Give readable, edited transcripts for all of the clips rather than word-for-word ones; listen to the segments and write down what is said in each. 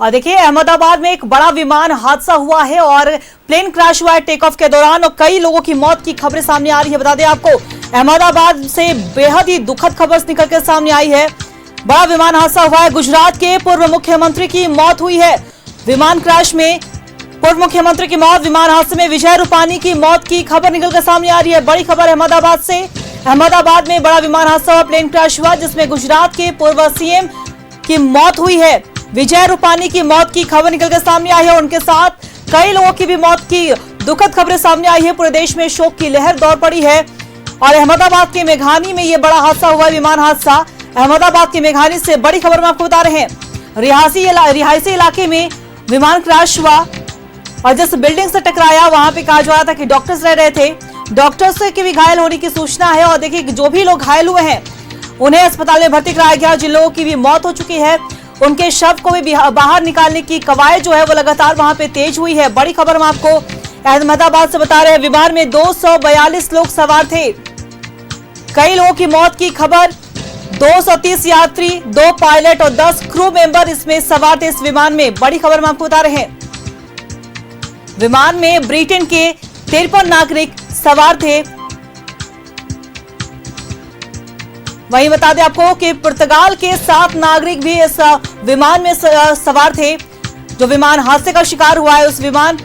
और देखिए अहमदाबाद में एक बड़ा विमान हादसा हुआ है और प्लेन क्रैश हुआ है टेक ऑफ के दौरान और कई लोगों की मौत की खबरें सामने आ रही है। बता दें आपको अहमदाबाद से बेहद ही दुखद खबर निकल के सामने आई है। बड़ा विमान हादसा हुआ है। गुजरात के पूर्व मुख्यमंत्री की मौत हुई है। विमान क्रैश में पूर्व मुख्यमंत्री की मौत। विमान हादसे में विजय रूपानी की मौत की खबर निकल कर सामने आ रही है। बड़ी खबर अहमदाबाद से। अहमदाबाद में बड़ा विमान हादसा हुआ, प्लेन क्रैश हुआ जिसमें गुजरात के पूर्व सीएम की मौत हुई है। विजय रूपानी की मौत की खबर निकल कर सामने आई है। उनके साथ कई लोगों की भी मौत की दुखद खबरें सामने आई है। पूरे देश में शोक की लहर दौड़ पड़ी है और अहमदाबाद के मेघानी में यह बड़ा हादसा हुआ, विमान हादसा। अहमदाबाद के मेघानी से बड़ी खबर में आपको बता रहे हैं। रिहायशी इलाके में विमान क्रैश हुआ और जिस बिल्डिंग से टकराया वहां पे कहा जा रहा था कि डॉक्टर्स रह रहे थे। डॉक्टर्स के भी घायल होने की सूचना है और देखिए जो भी लोग घायल हुए हैं उन्हें अस्पताल में भर्ती कराया गया। जिन लोगों की भी मौत हो चुकी है उनके शव को भी बाहर निकालने की कवायद जो है वो लगातार वहां पे तेज हुई है। बड़ी खबर हम आपको अहमदाबाद से बता रहे हैं। विमान में 242 लोग सवार थे। कई लोगों की मौत की खबर। 230 यात्री, 2 पायलट और 10 क्रू मेंबर इसमें सवार थे इस विमान में। बड़ी खबर हम आपको बता रहे हैं। विमान में ब्रिटेन के 53 नागरिक सवार थे। वहीं बता दें आपको कि पुर्तगाल के 7 नागरिक भी इस विमान में सवार थे जो विमान हादसे का शिकार हुआ है। उस विमान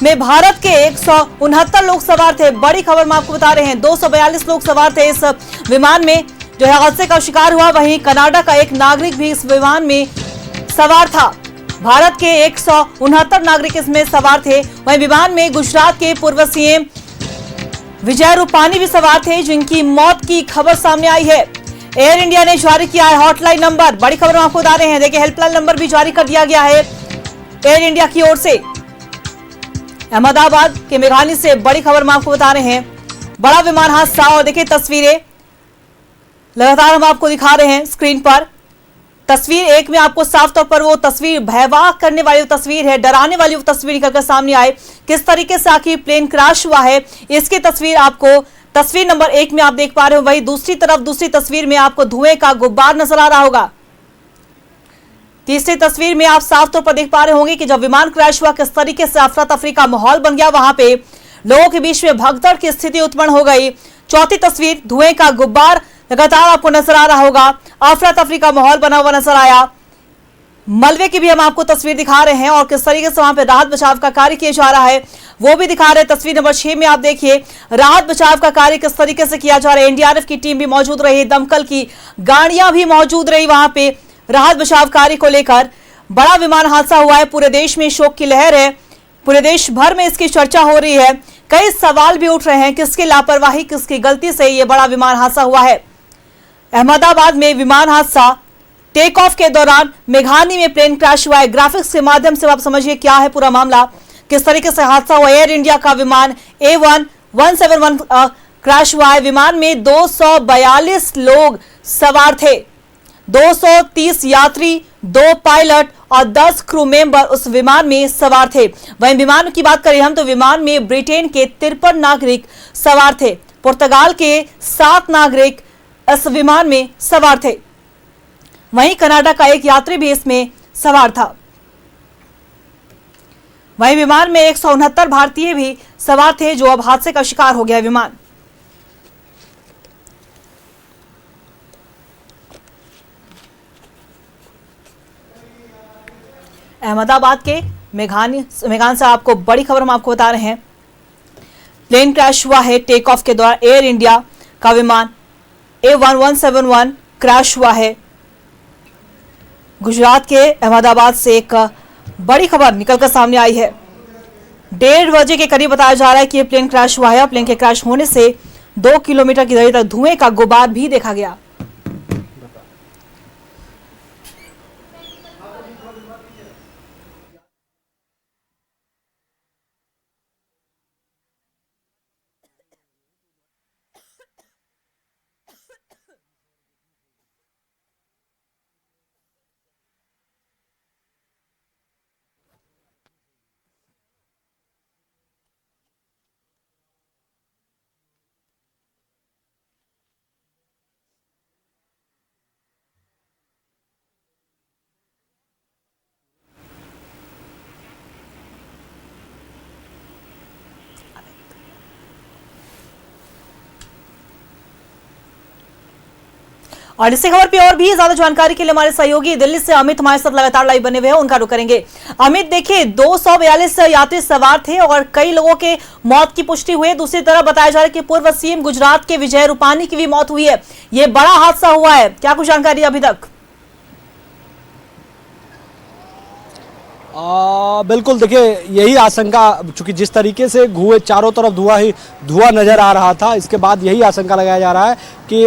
में भारत के 169 लोग सवार थे। बड़ी खबर हम आपको बता रहे हैं। 242 लोग सवार थे इस विमान में जो है हादसे का शिकार हुआ। वहीं कनाडा का एक नागरिक भी इस विमान में सवार था। भारत के 169 नागरिक इसमें सवार थे। वहीं विमान में गुजरात के पूर्व सीएम विजय रूपानी भी सवार थे जिनकी मौत की खबर सामने आई है। एयर इंडिया ने जारी किया है हॉटलाइन नंबर। बड़ी खबर हम आपको बता रहे हैं। देखिए हेल्पलाइन नंबर भी जारी कर दिया गया है एयर इंडिया की ओर से। अहमदाबाद के मेघानी से बड़ी खबर हम आपको बता रहे हैं। बड़ा विमान हादसा और देखिए तस्वीरें लगातार हम आपको दिखा रहे हैं स्क्रीन पर। तस्वीर एक में आपको साफ तौर पर वो तस्वीर भयवाह करने वाली तस्वीर है, डराने वाली वो तस्वीर निकलकर सामने आए। किस तरीके से आखिर प्लेन क्रैश हुआ है इसकी तस्वीर आपको तस्वीर नंबर 1 में आप देख पा रहे हो। वहीं दूसरी तरफ दूसरी तस्वीर में आपको धुएं का गुब्बार नजर आ रहा होगा। तीसरी तस्वीर में आप साफ तौर पर देख पा रहे होंगे कि जब विमान क्रैश हुआ किस तरीके से अफरा तफरी का माहौल बन गया। वहां पे लोगों के बीच में भगदड़ की स्थिति उत्पन्न हो गई। चौथी तस्वीर धुएं का गुब्बार लगातार आपको नजर आ रहा होगा। अफरा तफरी का माहौल बना हुआ नजर आया। मलबे की भी हम आपको तस्वीर दिखा रहे हैं और किस तरीके से वहां पे राहत बचाव का कार्य किया जा रहा है वो भी दिखा रहे हैं। तस्वीर नंबर 6 में आप देखिए राहत बचाव का कार्य किस तरीके से किया जा रहा है। एनडीआरएफ की टीम भी मौजूद रही, दमकल की गाड़ियां भी मौजूद रही वहां पे राहत बचाव कार्य को लेकर। बड़ा विमान हादसा हुआ है। पूरे देश में शोक की लहर है। पूरे देश भर में इसकी चर्चा हो रही है। कई सवाल भी उठ रहे हैं किसकी लापरवाही किसकी गलती से यह बड़ा विमान हादसा हुआ है। अहमदाबाद में विमान हादसा टेक ऑफ के दौरान मेघानी में प्लेन क्रैश हुआ है। ग्राफिक्स के माध्यम से आप समझिए क्या है पूरा मामला, किस तरीके से हादसा हुआ। एयर इंडिया का विमान A171 क्रैश हुआ है। विमान में 242 लोग सवार थे। 230 यात्री, 2 पायलट और 10 क्रू मेंबर उस विमान में सवार थे। वहीं विमान की बात करें हम तो विमान में ब्रिटेन के 53 नागरिक सवार थे। पुर्तगाल के 7 नागरिक इस विमान में सवार थे। वहीं कनाडा का एक यात्री भी इसमें सवार था। वहीं विमान में 169 भारतीय भी सवार थे जो अब हादसे का शिकार हो गया विमान। अहमदाबाद के मेघान से आपको बड़ी खबर हम आपको बता रहे हैं। प्लेन क्रैश हुआ है टेक ऑफ के दौरान। एयर इंडिया का विमान A1171 क्रैश हुआ है। गुजरात के अहमदाबाद से एक बड़ी खबर निकलकर सामने आई है। 1:30 बजे के करीब बताया जा रहा है कि यह प्लेन क्रैश हुआ है। प्लेन के क्रैश होने से 2 किलोमीटर की दूरी तक धुएं का गुबार भी देखा गया। और इसी खबर पे और भी ज्यादा जानकारी के लिए हमारे सहयोगी दिल्ली से अमित हमारे साथ लगातार लाइव बने हुए हैं, उनका रुख करेंगे। अमित, देखिए 242 यात्री सवार थे और कई लोगों के मौत की पुष्टि हुई है। दूसरी तरफ बताया जा रहा है कि पूर्व सीएम गुजरात के विजय रूपानी की भी मौत हुई है। ये बड़ा हादसा हुआ है, क्या कुछ जानकारी अभी तक? बिल्कुल, देखिए यही आशंका, चूंकि जिस तरीके से चारों तरफ धुआं नजर आ रहा था, इसके बाद यही आशंका लगाया जा रहा है कि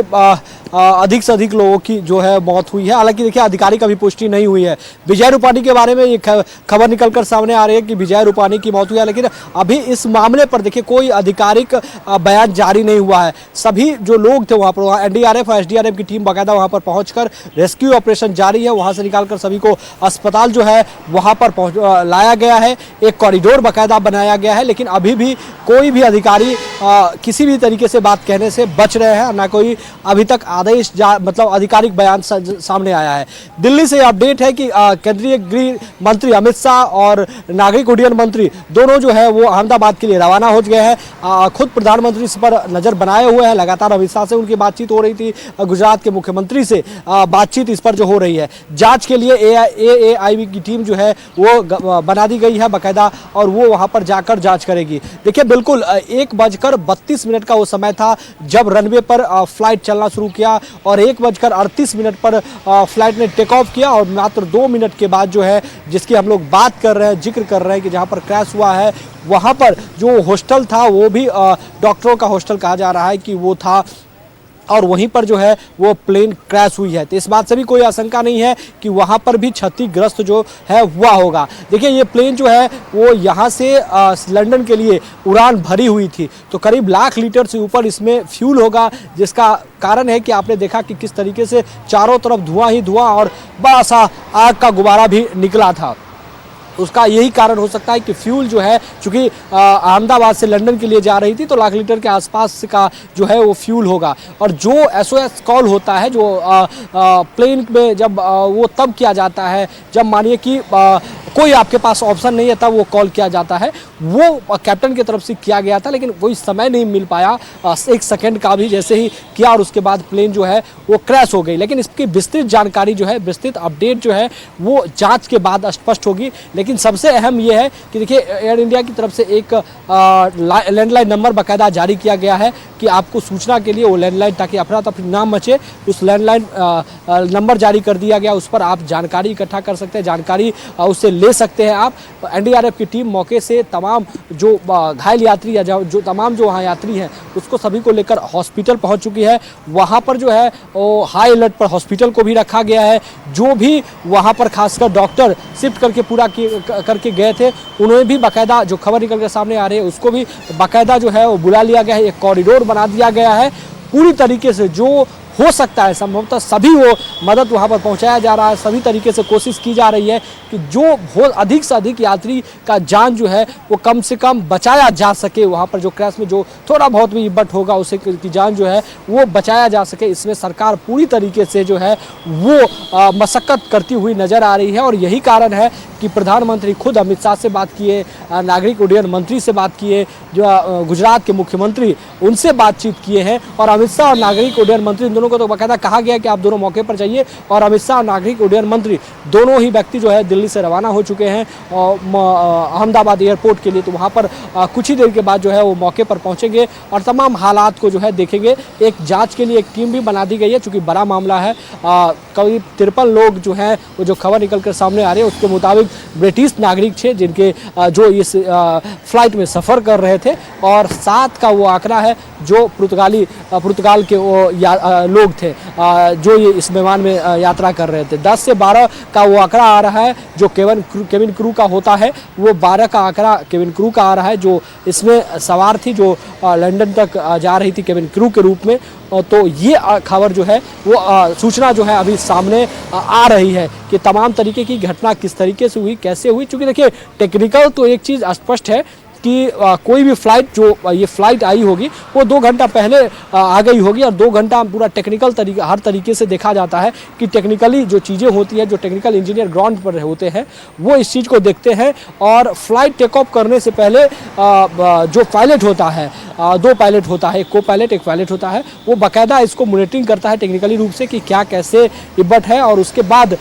अधिक से अधिक लोगों की जो है मौत हुई है। हालांकि देखिए आधिकारिक अभी पुष्टि नहीं हुई है। विजय रूपानी के बारे में ये खबर निकलकर सामने आ रही है कि विजय रूपानी की मौत हुई है, लेकिन अभी इस मामले पर देखिए कोई आधिकारिक बयान जारी नहीं हुआ है। सभी जो लोग थे वहाँ पर, एनडीआरएफ और एसडीआरएफ की टीम बाकायदा वहाँ पर पहुँचकर रेस्क्यू ऑपरेशन जारी है। वहाँ से निकालकर सभी को अस्पताल जो है वहाँ पर लाया गया है। एक कॉरिडोर बाकायदा बनाया गया है, लेकिन अभी भी कोई भी अधिकारी किसी भी तरीके से बात कहने से बच रहे हैं। ना कोई अभी तक आदेश मतलब आधिकारिक बयान सामने आया है। दिल्ली से अपडेट है कि केंद्रीय गृह मंत्री अमित शाह और नागरिक उड्डयन मंत्री दोनों जो है वो अहमदाबाद के लिए रवाना हो गए हैं। खुद प्रधानमंत्री इस पर नजर बनाए हुए हैं। लगातार अमित शाह से उनकी बातचीत हो रही थी, गुजरात के मुख्यमंत्री से बातचीत इस पर जो हो रही है। जांच के लिए एएआईबी की टीम जो है वो बना दी गई है बाकायदा, और वो वहां पर जाकर जांच करेगी। देखिए बिल्कुल 1:32 का वो समय था जब रनवे पर फ्लाइट चलना शुरू किया, और 1:38 पर फ्लाइट ने टेक ऑफ किया, और मात्र 2 मिनट के बाद जो है जिसकी हम लोग बात कर रहे हैं, जिक्र कर रहे हैं कि जहां पर क्रैश हुआ है वहां पर जो हॉस्टल था वो भी डॉक्टरों का हॉस्टल कहा जा रहा है कि वो था, और वहीं पर जो है वो प्लेन क्रैश हुई है। तो इस बात से भी कोई आशंका नहीं है कि वहाँ पर भी क्षतिग्रस्त जो है हुआ होगा। देखिए ये प्लेन जो है वो यहाँ से लंदन के लिए उड़ान भरी हुई थी, तो करीब 1,00,000 लीटर से ऊपर इसमें फ्यूल होगा, जिसका कारण है कि आपने देखा कि किस तरीके से चारों तरफ धुआं ही धुआं और बड़ा सा आग का गुब्बारा भी निकला था। उसका यही कारण हो सकता है कि फ्यूल जो है, चूंकि अहमदाबाद से लंदन के लिए जा रही थी, तो 1,00,000 लीटर के आसपास का जो है वो फ्यूल होगा। और जो एसओएस कॉल होता है जो प्लेन में जब वो तब किया जाता है जब मानिए कि कोई आपके पास ऑप्शन नहीं है, तब वो कॉल किया जाता है। वो कैप्टन की तरफ से किया गया था, लेकिन कोई समय नहीं मिल पाया 1 सेकेंड का भी, जैसे ही किया और उसके बाद प्लेन जो है वो क्रैश हो गई। लेकिन इसकी विस्तृत जानकारी जो है, विस्तृत अपडेट जो है वो जांच के बाद स्पष्ट होगी। लेकिन सबसे अहम ये है कि देखिए एयर इंडिया की तरफ से एक लैंडलाइन नंबर बाकायदा जारी किया गया है कि आपको सूचना के लिए वो लैंडलाइन, ताकि अफरा तफरी ना मचे, उस लैंडलाइन नंबर जारी कर दिया गया। उस पर आप जानकारी इकट्ठा कर सकते हैं, जानकारी उससे ले सकते हैं आप। एनडीआरएफ की टीम मौके से तमाम जो घायल यात्री या जो तमाम जो वहाँ यात्री हैं उसको सभी को लेकर हॉस्पिटल पहुँच चुकी है। वहाँ पर जो है वो हाई अलर्ट पर हॉस्पिटल को भी रखा गया है। जो भी वहाँ पर खासकर डॉक्टर शिफ्ट करके पूरा करके गए थे, उन्हें भी बाकायदा, जो खबर निकल के सामने आ रही है उसको भी बाकायदा जो है वो बुला लिया गया है। एक कॉरिडोर बना दिया गया है। पूरी तरीके से जो हो सकता है संभवतः सभी वो मदद वहाँ पर पहुँचाया जा रहा है। सभी तरीके से कोशिश की जा रही है कि जो हो अधिक से अधिक यात्री का जान जो है वो कम से कम बचाया जा सके। वहाँ पर जो क्रैश में जो थोड़ा बहुत भी इब्बत होगा उसे की जान जो है वो बचाया जा सके। इसमें सरकार पूरी तरीके से जो है वो मशक्कत करती हुई नज़र आ रही है, और यही कारण है कि प्रधानमंत्री खुद अमित शाह से बात किए, नागरिक उड्डयन मंत्री से बात किए, जो गुजरात के मुख्यमंत्री उनसे बातचीत किए हैं। और अमित शाह और नागरिक उड्डयन मंत्री दोनों को तो बाकायदा कहा गया कि आप दोनों मौके पर जाइए, और अमित शाह और नागरिक उड्डयन मंत्री दोनों ही व्यक्ति जो है दिल्ली से रवाना हो चुके हैं अहमदाबाद एयरपोर्ट के लिए। तो वहाँ पर कुछ ही देर के बाद जो है वो मौके पर पहुँचेंगे और तमाम हालात को जो है देखेंगे। एक जाँच के लिए एक टीम भी बना दी गई है, चूँकि बड़ा मामला है। करीब 53 लोग जो हैं वो जो खबर निकल कर सामने आ रही है उसके मुताबिक ब्रिटिश नागरिक थे जिनके जो इस फ्लाइट में सफ़र कर रहे थे, और 7 का वो आंकड़ा है जो पुर्तगाल के वो लोग थे जो ये इस विमान में यात्रा कर रहे थे। 10 से 12 का वो आंकड़ा आ रहा है जो केबिन क्रू का होता है। वो 12 का आंकड़ा केबिन क्रू का आ रहा है जो इसमें सवार थी, जो लंदन तक जा रही थी केबिन क्रू के रूप में। तो ये खबर जो है वो सूचना जो है अभी सामने आ रही है कि तमाम तरीके की घटना किस तरीके से हुई, कैसे हुई। चूँकि देखिए टेक्निकल तो एक चीज़ स्पष्ट है कि कोई भी फ्लाइट जो ये फ्लाइट आई होगी वो 2 घंटा पहले आ गई होगी, और 2 घंटा पूरा टेक्निकल तरीका हर तरीके से देखा जाता है कि टेक्निकली जो चीज़ें होती हैं, जो टेक्निकल इंजीनियर ग्राउंड पर होते हैं वो इस चीज़ को देखते हैं। और फ्लाइट टेक ऑफ करने से पहले जो पायलट होता है, 2 पायलट होता है, एक को पायलट एक पायलट होता है, वो बाकायदा इसको मॉनिटरिंग करता है टेक्निकली रूप से कि क्या कैसे इबट है, और उसके बाद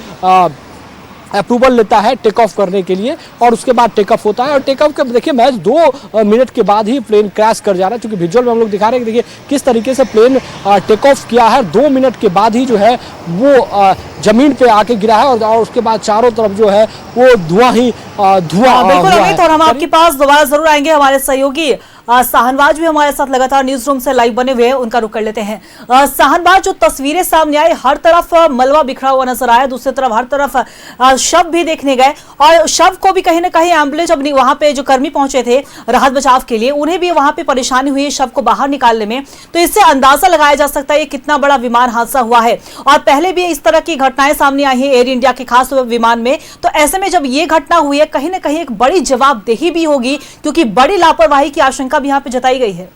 अप्रूवल लेता है टेक ऑफ करने के लिए, और उसके बाद टेक ऑफ होता है। और टेक ऑफ के देखिए मैच 2 मिनट के बाद ही प्लेन क्रैश कर जा रहा है, क्योंकि विजुअल में हम लोग दिखा रहे हैं कि देखिए किस तरीके से प्लेन टेक ऑफ किया है, 2 मिनट के बाद ही जो है वो जमीन पे आके गिरा है, और उसके बाद चारों तरफ जो है वो धुआं ही धुआं। बिल्कुल अमित, और हम आपके पास दोबारा जरूर आएंगे। हमारे सहयोगी साहनवाज भी हमारे साथ लगातार न्यूज रूम से लाइव बने हुए हैं, उनका रुख कर लेते हैं। साहनवाज, जो तस्वीरें सामने आई, हर तरफ मलबा बिखरा हुआ नजर आया, दूसरी तरफ हर तरफ शव भी देखने गए, और शव को भी कहीं ना कहीं एम्बुलेंस, जब वहां पे जो कर्मी पहुंचे थे राहत बचाव के लिए, उन्हें भी वहां पे परेशानी हुई शव को बाहर निकालने में। तो इससे अंदाजा लगाया जा सकता है ये कितना बड़ा विमान हादसा हुआ है। और पहले भी इस तरह की घटनाएं सामने आई है एयर इंडिया के खास विमान में, तो ऐसे में जब ये घटना हुई है, कहीं ना कहीं एक बड़ी जवाबदेही भी होगी, क्योंकि बड़ी लापरवाही की आशंका भी यहाँ पे जताई गई है।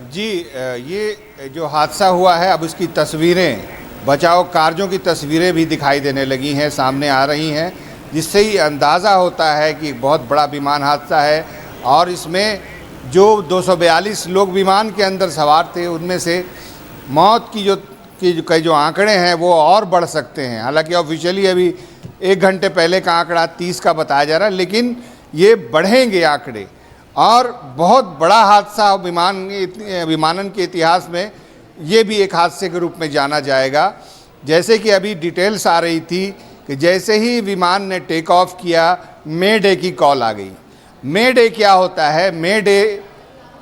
जी, ये जो हादसा हुआ है, अब उसकी तस्वीरें, बचाव कार्यों की तस्वीरें भी दिखाई देने लगी हैं, सामने आ रही हैं, जिससे ही अंदाज़ा होता है कि एक बहुत बड़ा विमान हादसा है। और इसमें जो 242 लोग विमान के अंदर सवार थे, उनमें से मौत की जो आंकड़े हैं वो और बढ़ सकते हैं। हालांकि ऑफिशियली अभी 1 घंटे पहले का आंकड़ा 30 का बताया जा रहा है, लेकिन ये बढ़ेंगे आंकड़े। और बहुत बड़ा हादसा विमानन के इतिहास में ये भी एक हादसे के रूप में जाना जाएगा। जैसे कि अभी डिटेल्स आ रही थी कि जैसे ही विमान ने टेक ऑफ किया, मे डे की कॉल आ गई। मे डे क्या होता है? मे डे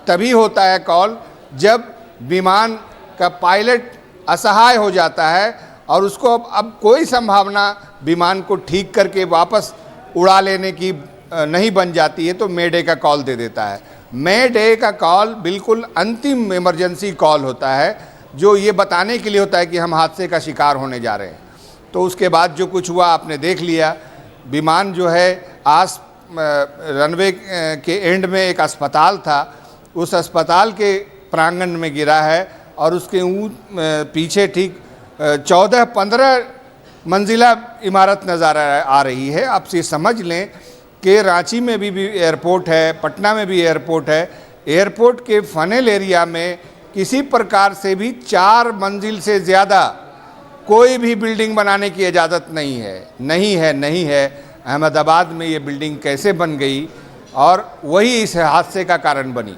तभी होता है कॉल जब विमान का पायलट असहाय हो जाता है और उसको अब कोई संभावना विमान को ठीक करके वापस उड़ा लेने की नहीं बन जाती है, तो मे डे का कॉल दे देता है। मे डे का कॉल बिल्कुल अंतिम इमरजेंसी कॉल होता है, जो ये बताने के लिए होता है कि हम हादसे का शिकार होने जा रहे हैं। तो उसके बाद जो कुछ हुआ आपने देख लिया। विमान जो है रनवे के एंड में एक अस्पताल था, उस अस्पताल के प्रांगण में गिरा है, और उसके पीछे ठीक 14-15 मंजिला इमारत नज़र आ रही है। आप से समझ लें कि रांची में भी एयरपोर्ट है, पटना में भी एयरपोर्ट है। एयरपोर्ट के फनेल एरिया में किसी प्रकार से भी 4 मंजिल से ज़्यादा कोई भी बिल्डिंग बनाने की इजाज़त नहीं है। अहमदाबाद में ये बिल्डिंग कैसे बन गई और वही इस हादसे का कारण बनी।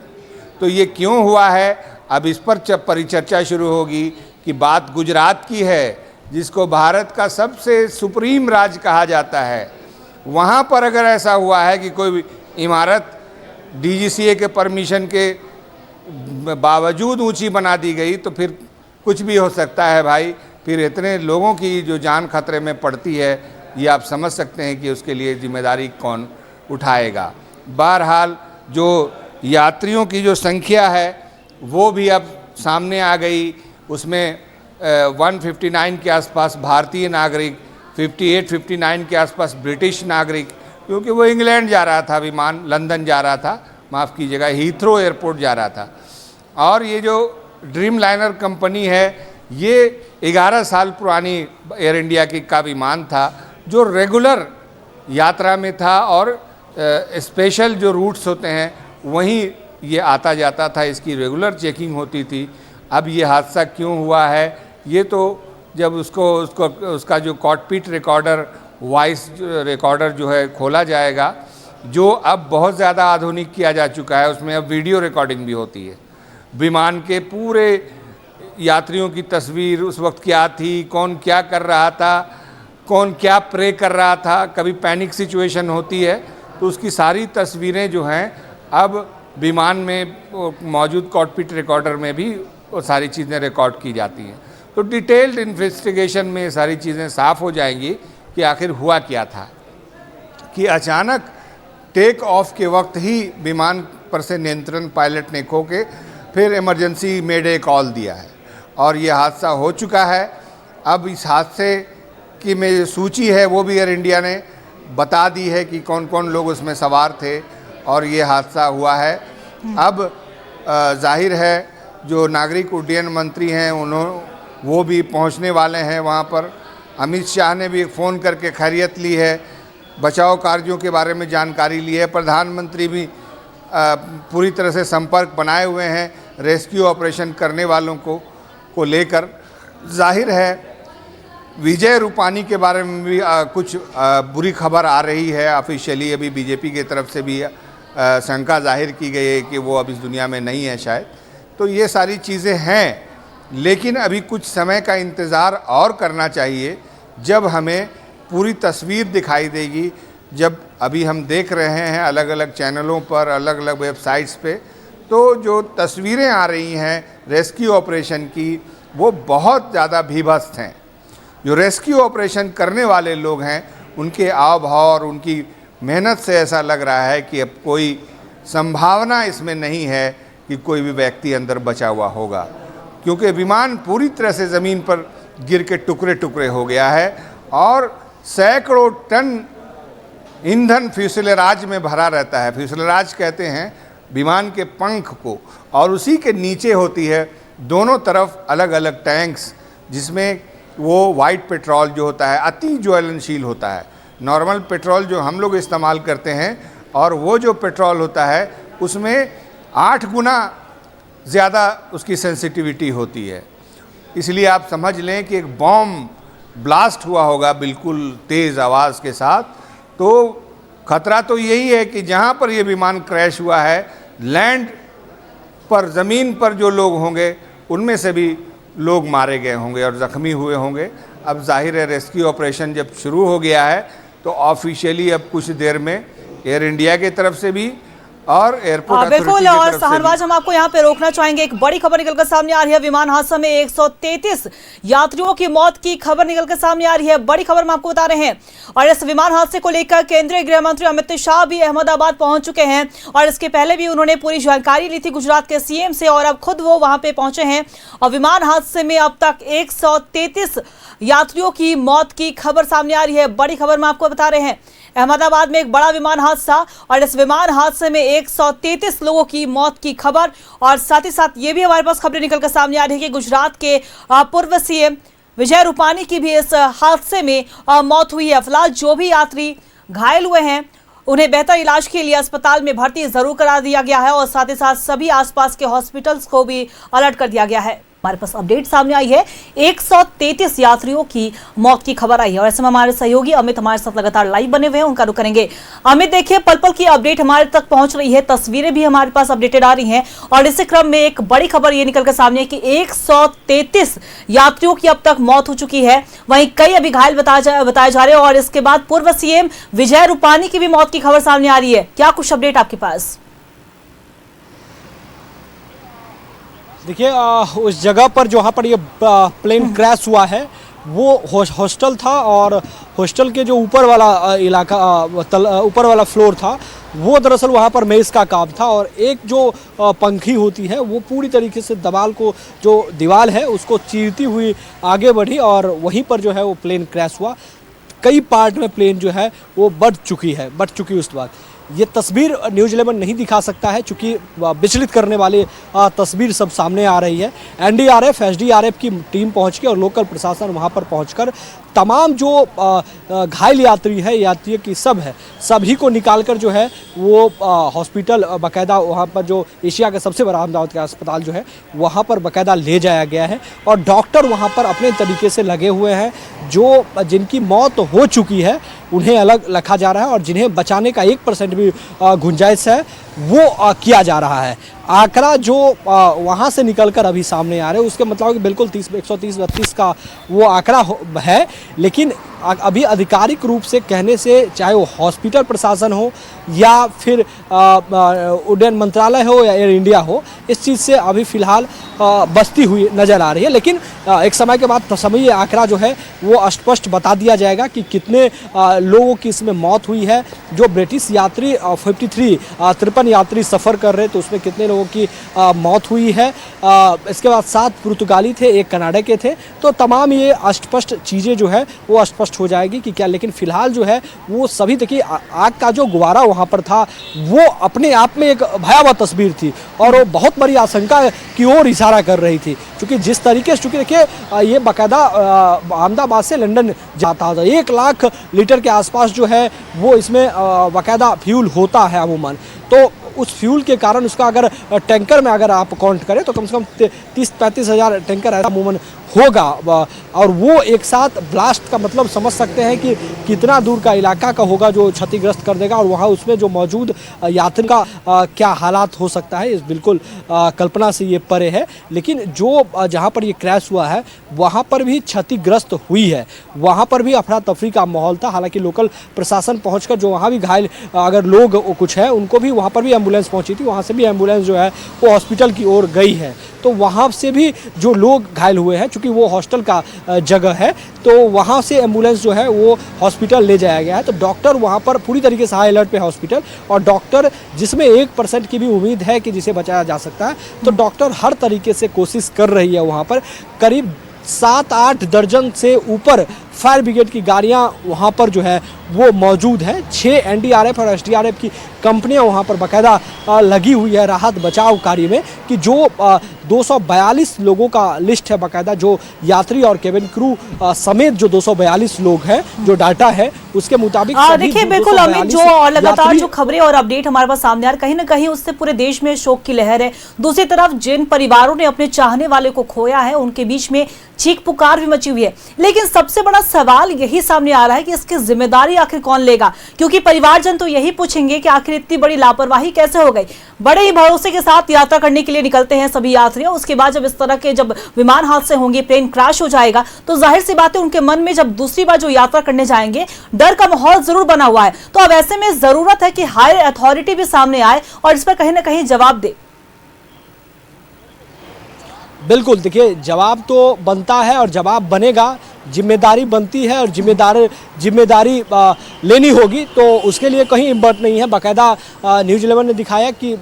तो ये क्यों हुआ है, अब इस पर परिचर्चा शुरू होगी कि बात गुजरात की है, जिसको भारत का सबसे सुप्रीम राज्य कहा जाता है। वहाँ पर अगर ऐसा हुआ है कि कोई इमारत DGCA के परमिशन के बावजूद ऊंची बना दी गई, तो फिर कुछ भी हो सकता है भाई। फिर इतने लोगों की जो जान खतरे में पड़ती है, ये आप समझ सकते हैं कि उसके लिए जिम्मेदारी कौन उठाएगा। बहरहाल जो यात्रियों की जो संख्या है वो भी अब सामने आ गई। उसमें 159 के आसपास भारतीय नागरिक, 58-59 के आसपास ब्रिटिश नागरिक, क्योंकि वो इंग्लैंड जा रहा था विमान, लंदन जा रहा था, माफ़ कीजिएगा, हीथ्रो एयरपोर्ट जा रहा था। और ये जो ड्रीम लाइनर कंपनी है, ये 11 साल पुरानी एयर इंडिया का विमान था, जो रेगुलर यात्रा में था और स्पेशल जो रूट्स होते हैं वहीं ये आता जाता था, इसकी रेगुलर चेकिंग होती थी। अब ये हादसा क्यों हुआ है, ये तो जब उसका जो कॉकपिट रिकॉर्डर, वॉइस रिकॉर्डर जो है खोला जाएगा, जो अब बहुत ज़्यादा आधुनिक किया जा चुका है। उसमें अब वीडियो रिकॉर्डिंग भी होती है, विमान के पूरे यात्रियों की तस्वीर, उस वक्त क्या थी, कौन क्या कर रहा था, कौन क्या प्रे कर रहा था, कभी पैनिक सिचुएशन होती है तो उसकी सारी तस्वीरें जो हैं अब विमान में मौजूद कॉकपिट रिकॉर्डर में भी वो सारी चीज़ें रिकॉर्ड की जाती हैं। तो डिटेल्ड इन्वेस्टिगेशन में सारी चीज़ें साफ़ हो जाएंगी कि आखिर हुआ क्या था, कि अचानक टेक ऑफ के वक्त ही विमान पर से नियंत्रण पायलट ने खो के फिर इमरजेंसी मेडे कॉल दिया है और ये हादसा हो चुका है। अब इस हादसे की में सूची है वो भी एयर इंडिया ने बता दी है कि कौन कौन लोग उसमें सवार थे और ये हादसा हुआ है। अब जाहिर है जो नागरिक उड्डयन मंत्री हैं वो भी पहुंचने वाले हैं वहां पर। अमित शाह ने भी फ़ोन करके खैरियत ली है, बचाव कार्यों के बारे में जानकारी ली है। प्रधानमंत्री भी पूरी तरह से संपर्क बनाए हुए हैं रेस्क्यू ऑपरेशन करने वालों को लेकर। जाहिर है विजय रूपानी के बारे में भी कुछ बुरी खबर आ रही है। ऑफिशियली अभी बीजेपी की तरफ से भी शंका जाहिर की गई है कि वो अब इस दुनिया में नहीं है शायद। तो ये सारी चीज़ें हैं, लेकिन अभी कुछ समय का इंतज़ार और करना चाहिए जब हमें पूरी तस्वीर दिखाई देगी। जब अभी हम देख रहे हैं अलग अलग चैनलों पर, अलग अलग वेबसाइट्स पे, तो जो तस्वीरें आ रही हैं रेस्क्यू ऑपरेशन की वो बहुत ज़्यादा भीभत्स हैं। जो रेस्क्यू ऑपरेशन करने वाले लोग हैं उनके हाव भाव और उनकी मेहनत से ऐसा लग रहा है कि अब कोई संभावना इसमें नहीं है कि कोई भी व्यक्ति अंदर बचा हुआ होगा, क्योंकि विमान पूरी तरह से ज़मीन पर गिर के टुकड़े टुकड़े हो गया है और सैकड़ों टन ईंधन फ्यूसेलेज में भरा रहता है। फ्यूसेलेज कहते हैं विमान के पंख को, और उसी के नीचे होती है दोनों तरफ अलग अलग टैंक्स, जिसमें वो वाइट पेट्रोल जो होता है अति ज्वलनशील होता है। नॉर्मल पेट्रोल जो हम लोग इस्तेमाल करते हैं और वो जो पेट्रोल होता है उसमें 8 गुना ज़्यादा उसकी सेंसिटिविटी होती है। इसलिए आप समझ लें कि एक बॉम्ब ब्लास्ट हुआ होगा बिल्कुल तेज़ आवाज़ के साथ, तो खतरा तो यही है कि जहाँ पर ये विमान क्रैश हुआ है लैंड पर, ज़मीन पर जो लोग होंगे उनमें से भी लोग मारे गए होंगे और ज़ख्मी हुए होंगे। अब जाहिर है रेस्क्यू ऑपरेशन जब शुरू हो गया है तो ऑफिशियली अब कुछ देर में एयर इंडिया की तरफ से भी और एयरपोर्ट बिल्कुल। और सहनवाज, हम आपको यहाँ पे रोकना चाहेंगे। एक बड़ी खबर निकलकर सामने आ रही है। विमान हादसा में 133 यात्रियों की मौत की खबर निकलकर सामने आ रही है। बड़ी खबर हम आपको बता रहे हैं। और इस विमान हादसे को लेकर केंद्रीय गृह मंत्री अमित शाह भी अहमदाबाद पहुंच चुके हैं और इसके पहले भी उन्होंने पूरी जानकारी ली थी गुजरात के सीएम से, और अब खुद वो वहां पे पहुंचे हैं। और विमान हादसे में अब तक 133 यात्रियों की मौत की खबर सामने आ रही है। बड़ी खबर हम आपको बता रहे हैं। अहमदाबाद में एक बड़ा विमान हादसा, और इस विमान हादसे में 133 लोगों की मौत की खबर। और साथ ही साथ ये भी हमारे पास खबरें निकलकर सामने आ रही है कि गुजरात के पूर्व सीएम विजय रूपानी की भी इस हादसे में मौत हुई है। फिलहाल जो भी यात्री घायल हुए हैं उन्हें बेहतर इलाज के लिए अस्पताल में भर्ती जरूर करा दिया गया है, और साथ ही साथ सभी आसपास के हॉस्पिटल्स को भी अलर्ट कर दिया गया है। हमारे पास अपडेट सामने आई है, 133 यात्रियों की मौत की खबर आई है, और ऐसे में हमारे सहयोगी अमित हमारे साथ लगातार लाइव बने हुए हैं, उनका रुख करेंगे। अमित, देखिए पल पल की अपडेट हमारे तक पहुंच रही है, तस्वीरें भी हमारे पास अपडेटेड आ रही हैं, और इसी क्रम में एक बड़ी खबर ये निकलकर सामने है कि 133 यात्रियों की अब तक मौत हो चुकी है। वहीं कई अभी घायल बताए जा रहे हैं, और इसके बाद पूर्व सीएम विजय रूपानी की भी मौत की खबर सामने आ रही है। क्या कुछ अपडेट आपके पास? देखिए उस जगह पर जहाँ पर ये प्लेन क्रैश हुआ है वो हॉस्टल था, और हॉस्टल के जो ऊपर वाला इलाका ऊपर वाला फ्लोर था वो दरअसल वहाँ पर मेज़ का काम था, और एक जो पंखी होती है वो पूरी तरीके से दीवार है उसको चीरती हुई आगे बढ़ी, और वहीं पर जो है वो प्लेन क्रैश हुआ। कई पार्ट में प्लेन जो है वो बट चुकी उस वक्त। ये तस्वीर न्यूज़ 11 नहीं दिखा सकता है क्योंकि विचलित करने वाली तस्वीर सब सामने आ रही है। एनडीआरएफ, एसडीआरएफ की टीम पहुंच के और लोकल प्रशासन वहां पर पहुंचकर तमाम जो घायल यात्री की सभी को निकालकर जो है वो हॉस्पिटल बाकायदा वहाँ पर जो एशिया का सबसे बड़ा अहमदाबाद का अस्पताल जो है वहाँ पर बाकायदा ले जाया गया है, और डॉक्टर वहाँ पर अपने तरीके से लगे हुए हैं। जो जिनकी मौत हो चुकी है उन्हें अलग रखा जा रहा है, और जिन्हें बचाने का 1% भी गुंजाइश है वो किया जा रहा है। आंकड़ा जो वहाँ से निकलकर अभी सामने आ रहे हैं उसके मतलब कि बिल्कुल 130-132 का वो आंकड़ा है, लेकिन अभी आधिकारिक रूप से कहने से चाहे वो हॉस्पिटल प्रशासन हो या फिर उड्डयन मंत्रालय हो या एयर इंडिया हो, इस चीज़ से अभी फ़िलहाल बचती हुई नज़र आ रही है। लेकिन एक समय के बाद ये आंकड़ा जो है वो स्पष्ट बता दिया जाएगा कि कितने लोगों की इसमें मौत हुई है। जो ब्रिटिश यात्री 53 यात्री सफ़र कर रहे थे उसमें कितने लोगों की मौत हुई है। इसके बाद 7 पुर्तगाली थे, 1 कनाडा के थे। तो तमाम ये स्पष्ट चीज़ें जो है वो स्पष्ट स्पष्ट हो जाएगी कि क्या। लेकिन फिलहाल जो है वो सभी देखिए आग का जो गुब्बारा वहाँ पर था वो अपने आप में एक भयावह तस्वीर थी और वो बहुत बड़ी आशंका की ओर इशारा कर रही थी। क्योंकि जिस तरीके से चूँकि देखिए ये बाकायदा अहमदाबाद से लंदन जाता था, 1 लाख लीटर के आसपास जो है वो इसमें बाकायदा फ्यूल होता है अमूमन। तो उस फ्यूल के कारण उसका अगर टैंकर में अगर आप काउंट करें तो कम से कम 30-35 हज़ार टैंकर अमूमन होगा। और वो एक साथ ब्लास्ट का मतलब समझ सकते हैं कि कितना दूर का इलाका का होगा जो क्षतिग्रस्त कर देगा और वहाँ उसमें जो मौजूद यात्री का क्या हालात हो सकता है, इस बिल्कुल कल्पना से ये परे है। लेकिन जो जहाँ पर ये क्रैश हुआ है वहाँ पर भी क्षतिग्रस्त हुई है, वहाँ पर भी अफरा तफरी का माहौल था। हालांकि लोकल प्रशासन पहुँचकर जो वहाँ भी घायल अगर लोग कुछ है उनको भी वहाँ पर भी एम्बुलेंस पहुँची थी, वहाँ से भी एम्बुलेंस जो है वो हॉस्पिटल की ओर गई है। तो वहाँ से भी जो लोग घायल हुए हैं, चूँकि वो हॉस्टल का जगह है, तो वहाँ से एम्बुलेंस जो है वो हॉस्पिटल ले जाया गया है। तो डॉक्टर वहाँ पर पूरी तरीके से हाई अलर्ट पे हॉस्पिटल, और डॉक्टर जिसमें 1% की भी उम्मीद है कि जिसे बचाया जा सकता है, तो डॉक्टर हर तरीके से कोशिश कर रही है। वहाँ पर करीब 7-8 दर्जन से ऊपर फायर ब्रिगेड की गाड़ियाँ वहाँ पर जो है वो मौजूद है। 6 एनडीआरएफ और एसडीआरएफ की कंपनियां वहाँ पर बाकायदा लगी हुई है राहत बचाव कार्य में, कि जो 242 लोगों का लिस्ट है बाकायदा, जो यात्री और केबिन क्रू समेत जो 242 लोग हैं, जो डाटा है उसके मुताबिक। देखिए बिल्कुल अमित, जो और लगातार जो खबरें और अपडेट हमारे पास सामने आ रही, कहीं ना कहीं उससे पूरे देश में शोक की लहर है। दूसरी तरफ जिन परिवारों ने अपने चाहने वाले को खोया है उनके बीच में चीख पुकार भी मची हुई है। लेकिन सबसे बड़ा सवाल यही सामने आ रहा है कि इसकी जिम्मेदारी आखिर कौन लेगा, क्योंकि परिवारजन तो यही पूछेंगे कि आखिर इतनी बड़ी लापरवाही कैसे हो गई। बड़े ही भरोसे के साथ यात्रा करने के लिए निकलते हैं सभी यात्री, उसके बाद जब इस तरह के जब विमान हादसे होंगे, प्लेन क्रैश हो जाएगा, तो जाहिर सी बात है उनके मन में जब दूसरी बार जो यात्रा करने जाएंगे डर का माहौल जरूर बना हुआ है। तो अब ऐसे में जरूरत है कि हायर अथॉरिटी भी सामने आए और इस पर कहीं ना कहीं जवाब दे। बिल्कुल, देखिए जवाब तो बनता है और जवाब बनेगा, जिम्मेदारी बनती है और जिम्मेदारी लेनी होगी। तो उसके लिए कहीं इम्बर्ट नहीं है। बाकायदा न्यूज़ 11 ने दिखाया कि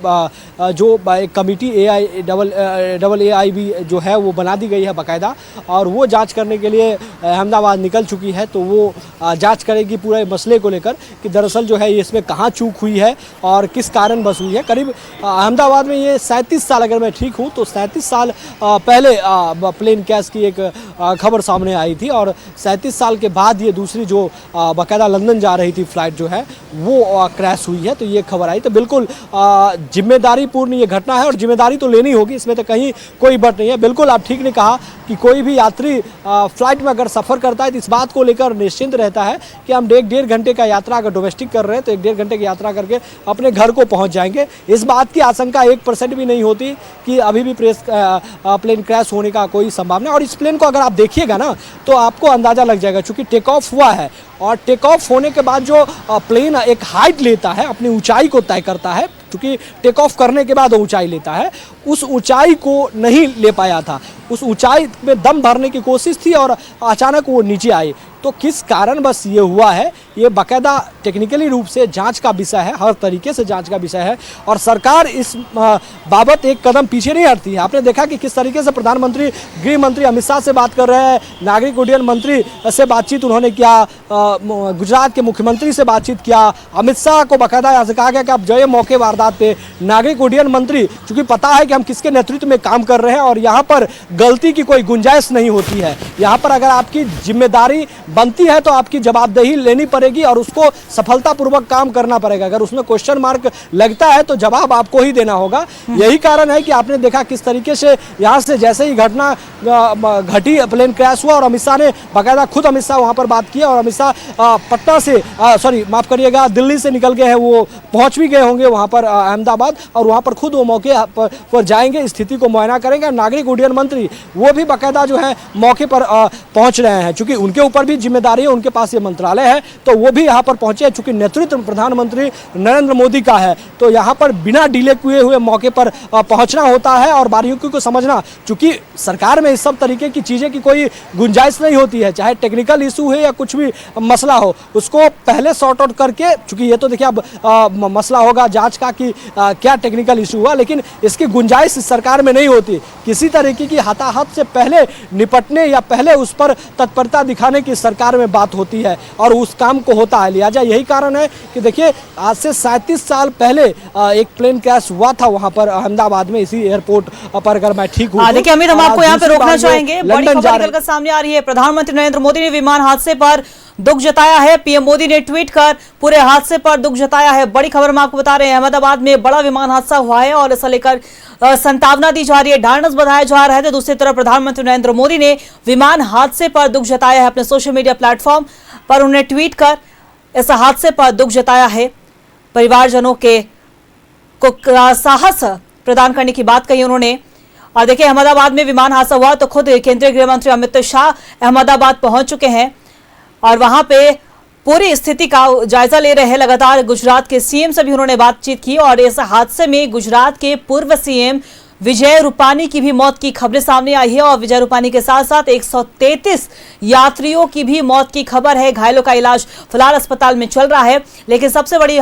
जो एक कमेटी AIAIB जो है वो बना दी गई है बाकायदा, और वो जांच करने के लिए अहमदाबाद निकल चुकी है। तो वो जांच करेगी पूरे मसले को लेकर कि दरअसल जो है इसमें कहाँ चूक हुई है और किस कारण बस हुई है। करीब अहमदाबाद में ये 37 साल, अगर मैं ठीक हूँ तो 37 साल पहले प्लेन क्रैश की एक खबर सामने आई थी, और 37 साल के बाद ये दूसरी जो बाकायदा लंदन जा रही थी फ्लाइट जो है वो क्रैश हुई है। तो ये खबर आई। तो बिल्कुल जिम्मेदारी पूर्ण ये घटना है और जिम्मेदारी तो लेनी होगी, इसमें तो कहीं कोई बट नहीं है। बिल्कुल आप ठीक ने कहा कि कोई भी यात्री फ्लाइट में अगर सफ़र करता है तो इस बात को लेकर निश्चिंत रहता है कि हम 1-1.5 घंटे का यात्रा अगर डोमेस्टिक कर रहे हैं तो 1-1.5 घंटे की यात्रा करके अपने घर को पहुँच जाएंगे। इस बात की आशंका 1% भी नहीं होती कि अभी भी प्लेन क्रैश होने का कोई संभावना। और इस प्लेन को अगर आप देखिएगा ना तो आपको अंदाज़ा लग जाएगा, चूँकि टेक ऑफ हुआ है और टेक ऑफ होने के बाद जो प्लेन एक हाइट लेता है, अपनी ऊंचाई को तय करता है, क्योंकि टेक ऑफ करने के बाद ऊंचाई लेता है, उस ऊंचाई को नहीं ले पाया था। उस ऊंचाई में दम भरने की कोशिश थी और अचानक वो नीचे आई। तो किस कारण बस ये हुआ है, ये बाकायदा टेक्निकली रूप से जांच का विषय है, हर तरीके से जांच का विषय है, और सरकार इस बाबत एक कदम पीछे नहीं हटती है। आपने देखा कि किस तरीके से प्रधानमंत्री, गृह मंत्री अमित शाह से बात कर रहे हैं, नागरिक उड्डयन मंत्री से बातचीत उन्होंने किया, गुजरात के मुख्यमंत्री से बातचीत किया, अमित शाह को बाकायदा यहाँ से कहा गया कि आप जाइए मौके वारदात पे। नागरिक उड्डयन मंत्री, चूँकि पता है कि हम किसके नेतृत्व में काम कर रहे हैं और यहाँ पर गलती की कोई गुंजाइश नहीं होती है। यहाँ पर अगर आपकी जिम्मेदारी बनती है तो आपकी जवाबदेही लेनी पड़ेगी और उसको सफलतापूर्वक काम करना पड़ेगा। अगर उसमें क्वेश्चन मार्क लगता है तो जवाब आपको ही देना होगा। यही कारण है कि आपने देखा किस तरीके से यहाँ से जैसे ही घटना घटी, प्लेन क्रैश हुआ और अमित शाह ने बाकायदा खुद अमित शाह वहाँ पर बात किया, और अमित शाह पटना से माफ़ करिएगा दिल्ली से निकल गए हैं, वो पहुँच भी गए होंगे वहाँ पर अहमदाबाद, और वहाँ पर खुद वो मौके पर जाएंगे, स्थिति को मुआयना करेंगे। नागरिक उड्डयन मंत्री वो भी बाकायदा जो है मौके पर पहुँच रहे हैं, चूँकि उनके ऊपर भी जिम्मेदारी है, उनके पास ये मंत्रालय है, तो वो भी यहाँ पर पहुँचे। चूँकि नेतृत्व प्रधानमंत्री नरेंद्र मोदी का है तो यहाँ पर बिना डिले किए हुए मौके पर पहुँचना होता है और बारीकियों को समझना। चूँकि सरकार में इस सब तरीके की चीज़ें की कोई गुंजाइश नहीं होती है, चाहे टेक्निकल इशू है या कुछ भी मसला हो, उसको पहले सॉर्ट आउट करके, चूँकि ये तो देखिए अब मसला होगा जाँच का कि क्या टेक्निकल इशू हुआ, लेकिन इसकी गुंजाइश गुंजाइश इस सरकार में नहीं होती। किसी तरीके की हताहत से पहले निपटने या पहले उस पर तत्परता दिखाने की सरकार में बात होती है और उस काम को होता है। लिहाजा यही कारण है कि देखिए आज से 37 साल पहले एक प्लेन क्रैश हुआ था वहां पर अहमदाबाद में, इसी एयरपोर्ट पर, अगर मैं ठीक हूं। देखिए अमित, हम आपको यहाँ पे रोकना चाहेंगे। बड़ी खबर निकलकर सामने आ रही है। प्रधानमंत्री नरेंद्र मोदी ने विमान हादसे पर दुख जताया है। पीएम मोदी ने ट्वीट कर पूरे हादसे पर दुख जताया है। बड़ी खबर हम आपको बता रहे हैं, अहमदाबाद में बड़ा विमान हादसा हुआ है और इसे लेकर संतावना दी जा रही है, ढांढस बंधाया जा रहा है। तो दूसरी तरफ प्रधानमंत्री नरेंद्र मोदी ने विमान हादसे पर दुख जताया है। अपने सोशल मीडिया प्लेटफॉर्म पर उन्होंने ट्वीट कर इस हादसे पर दुख जताया है। परिवारजनों को साहस प्रदान करने की बात कही उन्होंने। और देखिए अहमदाबाद में विमान हादसा हुआ तो खुद केंद्रीय गृह मंत्री अमित शाह अहमदाबाद पहुंच चुके हैं और वहां पे पूरी स्थिति का जायजा ले रहे हैं। लगातार गुजरात के सीएम से भी उन्होंने बातचीत की और इस हादसे में गुजरात के पूर्व सीएम विजय रूपानी की भी मौत की खबरें सामने आई है और विजय रूपानी के साथ साथ 133 यात्रियों की भी मौत की खबर है। घायलों का इलाज फिलहाल अस्पताल में चल रहा है। लेकिन सबसे बड़ी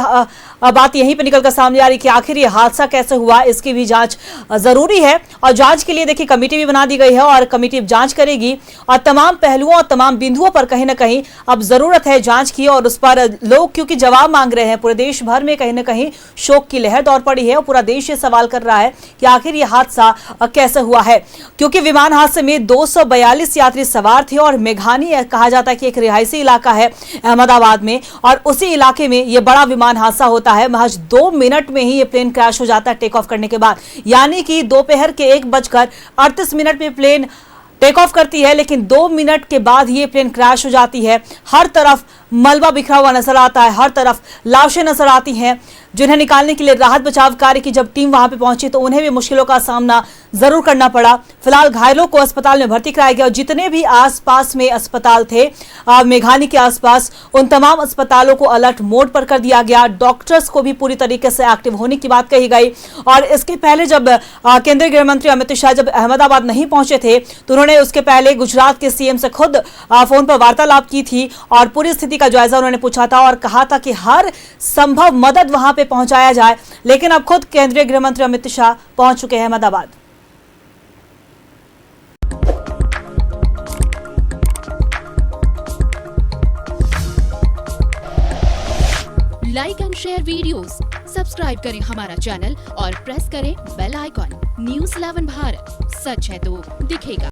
बात यहीं पे निकलकर सामने आ रही है कि आखिर ये हादसा कैसे हुआ, इसकी भी जांच जरूरी है। और जांच के लिए देखिए कमेटी भी बना दी गई है और कमेटी जांच करेगी और तमाम पहलुओं और तमाम बिंदुओं पर कहीं ना कहीं अब जरूरत है जांच की। और उस पर लोग क्योंकि जवाब मांग रहे हैं, पूरे देश भर में कहीं ना कहीं शोक की लहर दौड़ पड़ी है और पूरा देश ये सवाल कर रहा है कि आखिर ये हादसा कैसे हुआ है। क्योंकि विमान हादसे में 242 यात्री सवार थे और मेघानी कहा जाता है कि एक रिहायशी इलाका है अहमदाबाद में और उसी इलाके में ये बड़ा विमान हादसा होता है। महज 2 मिनट में ही ये प्लेन क्रैश हो जाता है टेक ऑफ करने के बाद, यानी कि दोपहर के 1:38 में प्लेन टेक ऑफ करती है, लेकिन 2 मिनट के बाद ये प्लेन क्रैश हो जाती है। हर तरफ मलबा बिखरा हुआ नजर आता है, हर तरफ लाशें नजर आती हैं, जिन्हें निकालने के लिए राहत बचाव कार्य की जब टीम वहां पे पहुंची तो उन्हें भी मुश्किलों का सामना जरूर करना पड़ा। फिलहाल घायलों को अस्पताल में भर्ती कराया गया और जितने भी आसपास में अस्पताल थे मेघानी के आसपास, उन तमाम अस्पतालों को अलर्ट मोड पर कर दिया गया। डॉक्टर्स को भी पूरी तरीके से एक्टिव होने की बात कही गई। और इसके पहले जब केंद्रीय गृह मंत्री अमित शाह जब अहमदाबाद नहीं पहुंचे थे तो उन्होंने उसके पहले गुजरात के सीएम से खुद फोन पर वार्तालाप की थी और पूरी स्थिति का जायजा उन्होंने पूछा था और कहा था कि हर संभव मदद वहां पे पहुंचाया जाए। लेकिन अब खुद केंद्रीय गृह मंत्री अमित शाह पहुंच चुके हैं Ahmedabad. Like and share videos, subscribe करें हमारा चैनल और प्रेस करें बेल आइकॉन। न्यूज़ 11 भारत, सच है तो दिखेगा।